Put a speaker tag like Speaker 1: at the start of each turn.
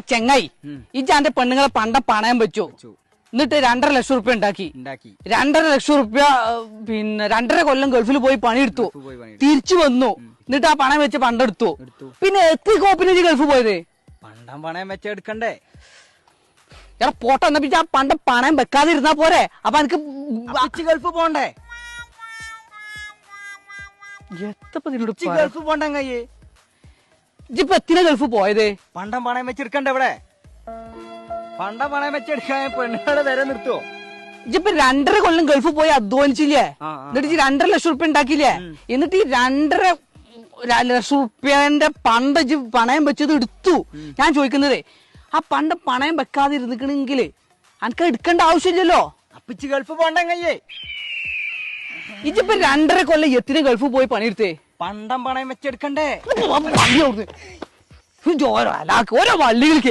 Speaker 1: ചെങ്ങായി ഇജാന്റെ പെണ്ണുങ്ങളെ പണയം വെച്ചു എന്നിട്ട് 2.5 ലക്ഷം റുപ്യ ഉണ്ടാക്കി 2.5 ലക്ഷം റുപ്യ പിന്നെ 2.5 കൊല്ലം ഗൾഫിൽ പോയി പണിയെടുത്തു തിരിച്ചു വന്നു എന്നിട്ട് ആ പണം വെച്ച് പണ്ടെടുത്തു പിന്നെ എത്തി കോപ്പിന് ഗൾഫ് പോയത്
Speaker 2: പണയം വെച്ചെടുക്കണ്ടേ
Speaker 1: എടാ പോട്ടെ എന്നാ പിന്നെ ആ പണയം വെക്കാതെ ഇരുന്നാ പോരെ അപ്പൊ എനിക്ക്
Speaker 2: ഗൾഫ് പോണ്ടേ
Speaker 1: ഗൾഫ് പോണ്ടേ ഇപ്പൊ എത്തിനാ ഗൾഫ് പോയത്
Speaker 2: പണയം വെച്ചെടുക്കണ്ടേ ഇവിടെ പണയം വെച്ചെടുക്കാൻ പെണ്ണുങ്ങളെ വരെ നിർത്തുവോ
Speaker 1: ഇപ്പൊ 2.5 കൊല്ലം ഗൾഫ് പോയി അധ്വാനിച്ചില്ലേ എന്നിട്ട് 2.5 ലക്ഷം റുപ്യ ഉണ്ടാക്കിയില്ലേ എന്നിട്ട് ഈ 2.5 ലക്ഷം റുപ്യന്റെ പണയം വെച്ചത് എടുത്തു ഞാൻ ചോദിക്കുന്നതേ ആ പണയം വെക്കാതെ ഇരുന്നിക്കണെങ്കില് അനക്ക് എടുക്കേണ്ട ആവശ്യമില്ലല്ലോ
Speaker 2: അപ്പിച്ച് ഗൾഫ് പോണ്ടേ
Speaker 1: ഇജിപ്പൊ 2.5 കൊല്ലം എത്തിന് ഗൾഫ് പോയി പണിയെടുത്തേ
Speaker 2: പണയം വെച്ചെടുക്കണ്ടേ
Speaker 1: ഓരോ വള്ളികൾക്ക്